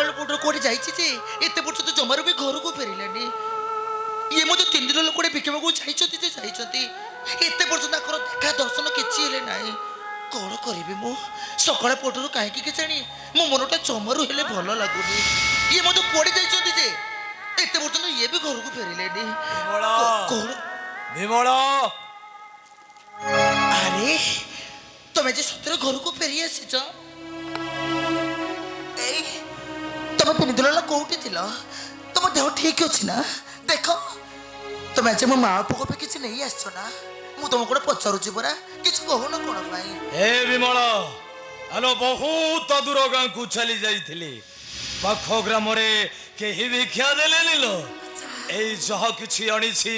ସକାଳୁ ପଟରୁ କୋଉଠି ଯାଇଛି ଯେ ଏତେ ପର୍ଯ୍ୟନ୍ତ ଜମାରୁ ବି ଘରକୁ ଫେରିଲାନି। ଇଏ ମଧ୍ୟ 3 ଦିନ ଲୋକଟେ ଭିଖିବାକୁ ଯାଇଛନ୍ତି ଯେ ଯାଇଛନ୍ତି, ଏତେ ପର୍ଯ୍ୟନ୍ତ ତାଙ୍କର ଦେଖା ଦର୍ଶନ କିଛି ହେଲେ ନାହିଁ। କ'ଣ କରିବି ମୁଁ? ସକାଳ ପଟରୁ କାହିଁକି କେଜାଣି ମୋ ମନଟା ଜମାରୁ ହେଲେ ଭଲ ଲାଗୁନି। ଇଏ ମଧ୍ୟ କୁଆଡ଼େ ଯାଇଛନ୍ତି ଯେ ଏତେ ପର୍ଯ୍ୟନ୍ତ ଇଏ ବି ଘରକୁ ଫେରିଲେନି। କ'ଣ? ବିମଳ, ଆରେ ତମେ ଯେ ସତରେ ଘରକୁ ଫେରି ଆସିଛ? ଏଇ ତମେ 3 ଦିନ ହେଲା କୋଉଠି ଥିଲ? ତମ ଦେହ ଠିକ ଅଛି ନା? ଦେଖ ତମେ ଆଜି ମୋ ମା ପୁଅ ପାଇଁ କିଛି ନେଇ ଆସିଛ ନା? ମୁଁ ତମକୁ ଗୋଟେ ପଚାରୁଛି ପରା, କିଛି କହୁନ କ'ଣ ପାଇଁ? ଏ ବିମଳ, ଆଲୋ ବହୁତ ଦୂର ଗାଁକୁ ଚାଲି ଯାଇଥିଲି। ପାଖ ଗ୍ରାମରେ କେହି ଭିକ୍ଷା ଦେଲେନି ଲୋ। ଏଇ ଯାହା କିଛି ଆଣିଛି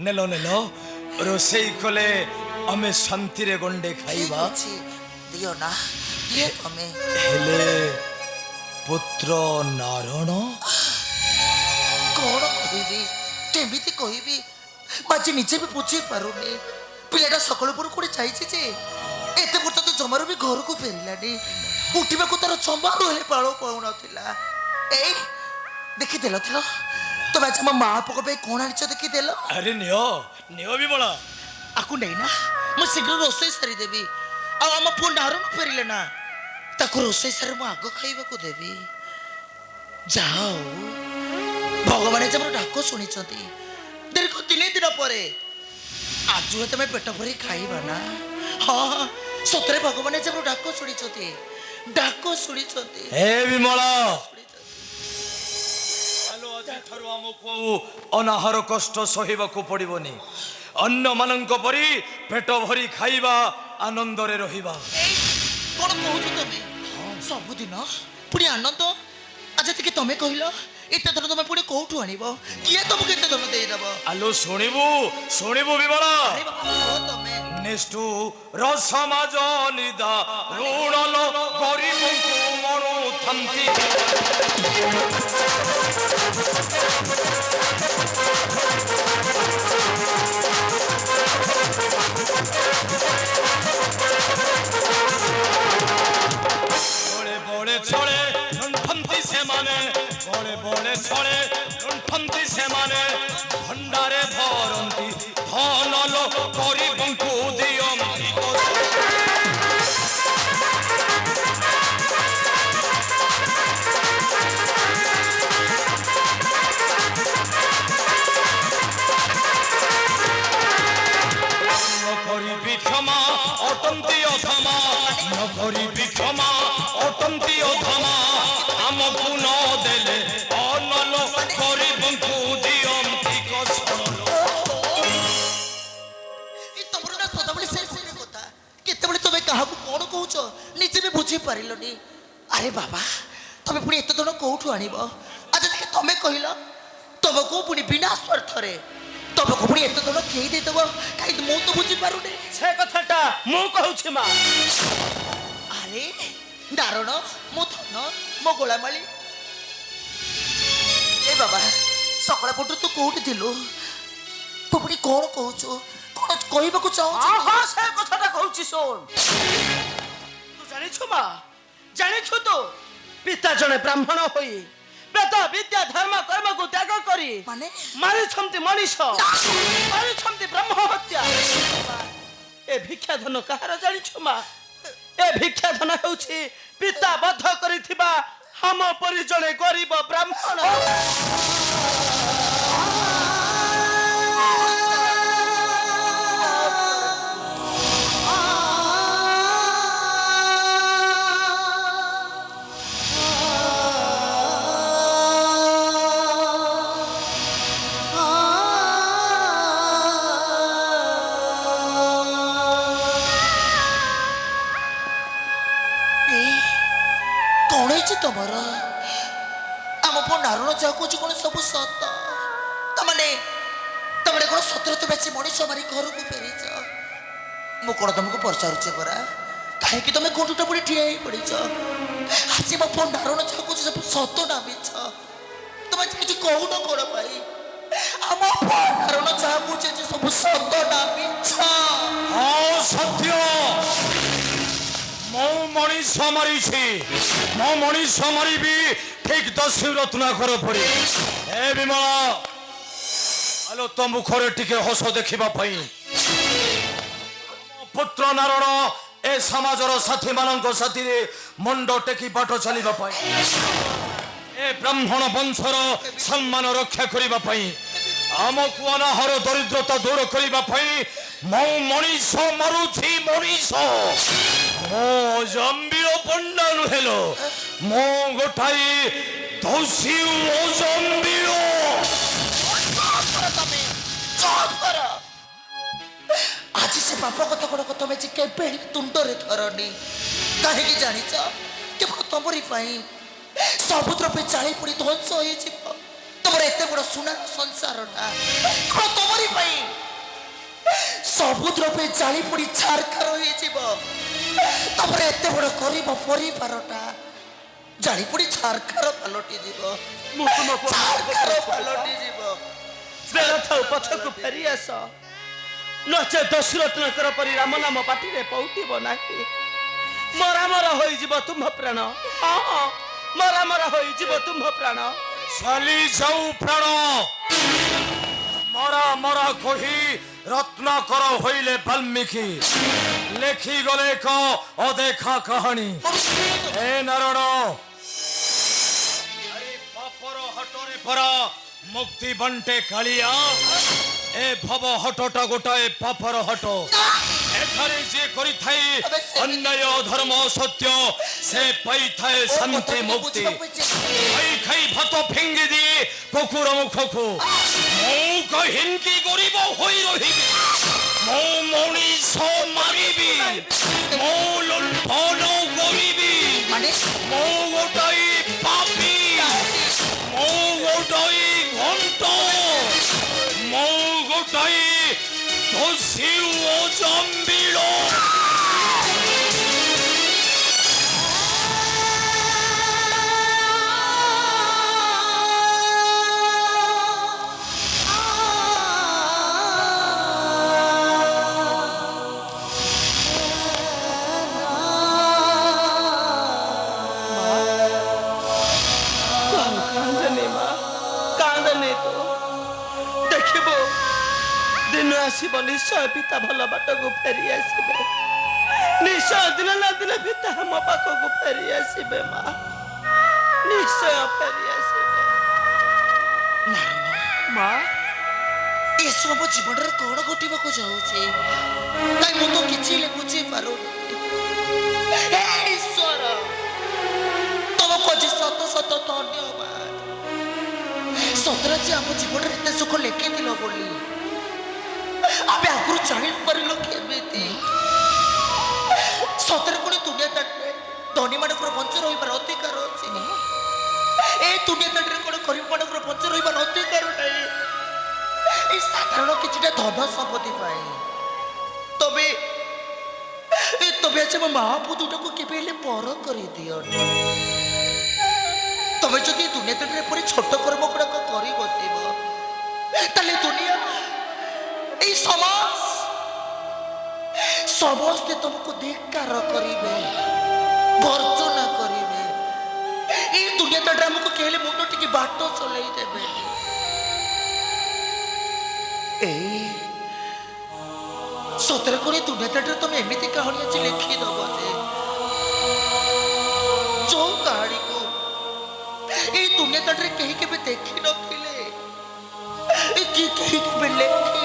ନେଲ ନେଲ, ରୋଷେଇ କଲେ ଆମେ ଶାନ୍ତିରେ ଗଣ୍ଡେ ଖାଇବା। ଅଛି ଦିଅ ନା, ଦିଅ ତମେ। ହେଲେ ପୁତ୍ର ନାରଣ କ'ଣ କହିବି, କେମିତି କହିବି? ମୁଁ ଆଜି ନିଜେ ବି ବୁଝି ପାରୁନି। ପିଲାଟା ସକାଳୁ ପରୁ କୋଉଠି ଯାଇଛି ଯେ ଏତେ ପର୍ଯ୍ୟନ୍ତ ଜମାରୁ ବି ଘରକୁ ଫେରିଲାନି। ଉଠିବାକୁ ତାର ଜମାରୁ ହେଲେ ପାଳ ପାଉନଥିଲା। ଏଇ ଦେଖିଦେଲ ଥିଲ ତମେ ଆଜି ମୋ ମା ପୁଅ ପାଇଁ କ'ଣ ଆଣିଛ ଦେଖିଦେଲ? ଆରେ ନିଅ ନିଅ ବିମଳ। ଆକୁ ନେଇନା, ମୁଁ ଶୀଘ୍ର ରୋଷେଇ ସାରିଦେବି। ଆଉ ଆମ ପୁଅ ନାରଣ ଫେରିଲେ ନା, ତାକୁ ରୋଷେଇ ସାରି ମୁଁ ଆଗ ଖାଇବାକୁ ଦେବି। ଯାହା ହଉ ଭଗବାନ ଆଜି ଆମର ଡାକ ଶୁଣିଛନ୍ତି। ଦୀର୍ଘ 3 ଦିନ ପରେ ଆଜି ହୁଏ ତମେ ପେଟ ଭରି ଖାଇବା ନା? ହଁ ସତରେ ଭଗବାନ ଆଜି ଆମର ଡାକ ଶୁଣିଛନ୍ତି, ଡାକ ଶୁଣିଛନ୍ତି। ହେ ବିମଳ, ଆଜିଠାରୁ ଆମକୁ ଅନାହାର କଷ୍ଟ ସହିବାକୁ ପଡ଼ିବନି। ଅନ୍ୟମାନଙ୍କ ପରି ପେଟ ଭରି ଖାଇବା, ଆନନ୍ଦରେ ରହିବା। କ'ଣ କହୁଛ ତମେ? ସବୁଦିନ ପୁଣି ଆନନ୍ଦ? ଆଚ୍ଛା ଟିକେ ତମେ କହିଲ, ଏତେ ଧନ ତମେ ପୁଣି କୋଉଠୁ ଆଣିବ? କିଏ ତମକୁ ଏତେ ଧନ ଦେଇଦବ? ଆଲୋ ଶୁଣିବୁ ଶୁଣିବୁ ବିମଳ, ଆରେ ବାବା, କୁହ ତମେ। ନିଷ୍ଠୁ ରସମାଜ ନିଦା ଋଣଲ ଗରିବଙ୍କୁ ମଣୁଥାନ୍ତି। ବଳେ ବଳେ ଛଳେ ଲୁଣ୍ଠନ୍ତି ସେମାନେ, ବଳେ ବଳେ ଛଳେ ଲୁଣ୍ଠନ୍ତି ସେମାନେ। ଭଣ୍ଡାରେ ଧରନ୍ତି ଧନଲ ଗରିବଙ୍କୁ ଦିଅନ୍ତି। নকরিবি ক্ষমা অটন্তি অধমা, নকরিবি ক্ষমা অটন্তি অধমা। ଆମକୁ ନ ଦେଲେ ଅନଲ ଗରିବଙ୍କୁ ଦିଅନ୍ତି କଷ୍ଟ। ତମର ନା ସଦାବେଳେ ସେ କଥା, କେତେବେଳେ ତମେ କାହାକୁ କ'ଣ କହୁଛ ନିଜେ ବି ବୁଝି ପାରିଲନି। ଆରେ ବାବା, ତମେ ପୁଣି ଏତେ ଧନ କୋଉଠୁ ଆଣିବ? ଆଚ୍ଛା ଟିକେ ତମେ କହିଲ, ତମକୁ ପୁଣି ବିନା ସ୍ୱାର୍ଥରେ ତମକୁ ପୁଣି ଏତେ ଧନ କେହି ଦେଇଦବ? କାହିଁକି ମୁଁ ତ ବୁଝିପାରୁନି। ସେ କଥାଟା ମୁଁ କହୁଛି ମା। ଆରେ ନାରଣ, ମୋ ଧନ, ମୋ ଗୋଳାମାଳି। ଏ ବାବା, ସକାଳ ପଟରୁ ତୁ କୋଉଠି ଥିଲୁ? ତୁ ପୁଣି କ'ଣ କହୁଛୁ, କ'ଣ କହିବାକୁ ଚାହୁଁଛୁ? ହଁ ସେ କଥାଟା କହୁଛି ଶୁଣ। ତୁ ଜାଣିଛୁ ମା, ଜାଣିଛୁ ତୁ ପିତା ଜଣେ ବ୍ରାହ୍ମଣ ହୋଇ ବେଦ ବିଦ୍ୟା ଧର୍ମ କର୍ମକୁ ତ୍ୟାଗ କରି ମାନେ ମାରିଛନ୍ତି ମଣିଷ, ମାରିଛନ୍ତି ବ୍ରହ୍ମ ହତ୍ୟା। ଏ ଭିକ୍ଷା ଧନ କାହାର ଜାଣିଛୁ ମା? ଏ ଭିକ୍ଷା ଧନ ହେଉଛି ପିତା ବଦ୍ଧ କରିଥିବା ଆମ ପରି ଜଣେ ଗରିବ ବ୍ରାହ୍ମଣ। କ'ଣ ହେଇଛି ତମର? ଆମ ପୁଅ ନାରଣ ଯାହା କହୁଛି କ'ଣ ସବୁ ସତ? ତମେ କ'ଣ ସତରେ ତମେ ଆସି ମଣିଷ ମାରି ଘରକୁ ଫେରିଛ? ମୁଁ କ'ଣ ତମକୁ ପଚାରୁଛି ପରା, କାହିଁକି ତମେ କୋଉଠୁଟା ପୁଣି ଠିଆ ହେଇ ପଡ଼ିଛ? ଆଜି ମୋ ପୁଅ ନାରଣ ଯାହା କହୁଛି ସବୁ ସତ ନା ମିଛ? ତମେ କିଛି କହୁନ କ'ଣ ପାଇଁ? ଆମ ପୁଅ ନାରଣ ଯାହା କହୁଛି ସବୁ ସତ ନା ମିଛ? ହଁ ସତ୍ୟ। ମୁଁ ମଣିଷ ମାରିଛି ମୁଁ ମଣିଷ ମାରିବି ଠିକ ଦସ୍ୟୁ ରତ୍ନାକର ପରି। ଏ ବିମଳା ଆଲୋ ତୋ ମୁଖରେ ଟିକେ ହସ ଦେଖିବା ପାଇଁ ପୁତ୍ର ନାରଣ ଏ ସମାଜର ସାଥୀ ମାନଙ୍କ ସାଥିରେ ମୁଣ୍ଡ ଟେକି ବାଟ ଚାଲିବା ପାଇଁ ଏ ବ୍ରାହ୍ମଣ ବଂଶର ସମ୍ମାନ ରକ୍ଷା କରିବା ପାଇଁ ଆମକୁ ଅନାହର ଦରିଦ୍ରତା ଦୂର କରିବା ପାଇଁ ମୁଁ ମଣିଷ ମାରୁଛି ମଣିଷ। ମୁଁ ଜମ୍ବିଳ ପଣ୍ଡା ନୁହେଲୋ ମୁଁ ଗୋଟାଏ ଦସ୍ୟୁ ଜମ୍ବିଳ। ତମେ ଚୁପ୍ କର। ଆଜି ସେ ପାପ କଥା ଗୁଡ଼ାକ ତମେ ଯେ କେବେ ହେଲେ ତୁଣ୍ଡରେ ଧରନି। କାହିଁକି ଜାଣିଛ? କେବଳ ତମରି ପାଇଁ ସବୁତ୍ର ପାଇଁ ଚାଳି ପଡ଼ି ଧ୍ୱଂସ ହେଇଯିବ ତମର ଏତେ ବଡ଼ ସୁନାର ସଂସାରଟା। କେବଳ ତମରି ପାଇଁ ସବୁତ୍ର ପାଇଁ ଚାଳି ପଡ଼ି ଛାରଖାର ହେଇଯିବ ତମର ଏତେ ବଡ଼ ଗରିବ ପରିବାରଟା। ଜାଳି ପଡ଼ି ଛାରଖାର ପାଲଟି ଯିବ ଛାରଖାର ପାଲଟି ଯିବ। ବେଳ ଥାଉ ପଛକୁ ଫେରି ଆସ ନଚେ ଦଶରତ୍ନଙ୍କର ପରି ରାମ ନାମ ପାଟିରେ ପଉଟିବ ନାହିଁ। ମରାମର ହୋଇଯିବ ତୁମ୍ଭ ପ୍ରାଣ। ହଁ ମରାମର ହୋଇଯିବ ତୁମ୍ଭ ପ୍ରାଣ। ଚାଲି ଯାଉ ପ୍ରାଣ ମରା ମରା କହି ରତ୍ନାକର ହୋଇଲେ ବାଲ୍ମୀକି ଲେଖିଗଲେ ଏକ ଅଦେଖା କାହାଣୀ। ଏ ନାରଣ ପାପର ହଟରେ ପରା ମୁକ୍ତି ବଣ୍ଟେ କାଳିଆ। ଏ ଭବ ହଟଟା ଗୋଟାଏ ପାପର ହଟ। ଏଠାରେ ଯିଏ କରିଥାଏ ଅନ୍ୟାୟ ଧର୍ମ ସତ୍ୟ ସେ ପାଇଥାଏ ଶାନ୍ତି ମୁକ୍ତି। ଖାଇ ଖାଇ ଭାତ ଫିଙ୍ଗି ଦିଏ କୁକୁର ମୁଖକୁ। ମୁଁ କାହିଁକି ଗରିବ ହୋଇ ରହିବି? ମୁଁ ମଣିଷ ମାରିବି ମୁଁ ଲୁଣ୍ଠନ କରିବି। ମୁଁ ଗୋଟାଏ ପାପୀ ମୁଁ ଗୋଟାଏ ଘଣ୍ଟ ମୁଁ ଗୋଟାଏ ଦସ୍ୟୁ ଜମ୍ବିଳ। ଦିନ ଆସିବ ନିଶ୍ଚୟ ପିତା ଭଲ ବାଟକୁ ଫେରି ଆସିବେ। ନିଶ୍ଚୟ ଦିନ ନା ଦିନ ପିତା ଆମ ପାଖକୁ ଫେରି ଆସିବେ। ମା ନିଶ୍ଚୟ ଫେରି ଆସିବେ। ମା ଏସବୁ ଜୀବନରେ କଣ ଘଟିବାକୁ ଯାଉଛି? କାଇଁ ମୁଁ ତ କିଛି ହେଲେ ବୁଝିପାରୁନି। ହେ ଈଶ୍ୱର ତମକୁ ଆଜି ସତ ସତ ଧନ୍ୟବାଦ। ସତରେ ଯେ ଆମ ଜୀବନରେ ଏତେ ସୁଖ ଲେଖିଥିଲ ବୋଲି ଆମେ ଆଗରୁ ଜାଣିପାରିଲୁ କେମିତି? ସତରେ ପୁଣି ଦୁନିଆ ତାଟରେ ଧନୀ ମାନଙ୍କର ବଞ୍ଚ ରହିବାର ଅଧିକାର ଅଛି। ଏ ଦୁନିଆ ତାଟରେ କଣ ଗରିବ ମାନଙ୍କର ବଞ୍ଚ ରହିବାର ଅଧିକାର ନାହିଁ। এই সাধারণ কিছুটা ধন সম্পত্তি পাই তবে তবে আছে মা পুতুটাকে কেবে হলে বড় করে দিও। তবে যদি দুনিয়াটারে পরে ছোট কর্ম গুড়াক করে বসিব তাহলে দুনিয়া এই সমাজ সমস্তে তোমাকে ধিক্কার করিবে বর্জনা করিবে। এই দুনিয়াটারে আমাকে কেলে মুন্ড টিকে বাট চলাই দেবে। ସତରେ କରି ଦୁନିଆଟାରେ ତମେ ଏମିତି କାହାଣୀ ଆଜି ଲେଖିଦବ ଯେ ଯୋଉ କାହାଣୀକୁ ଏଇ ଦୁନିଆଟାରେ କେହି କେବେ ଦେଖିନଥିଲେ କି କେହି କେବେ ଲେଖି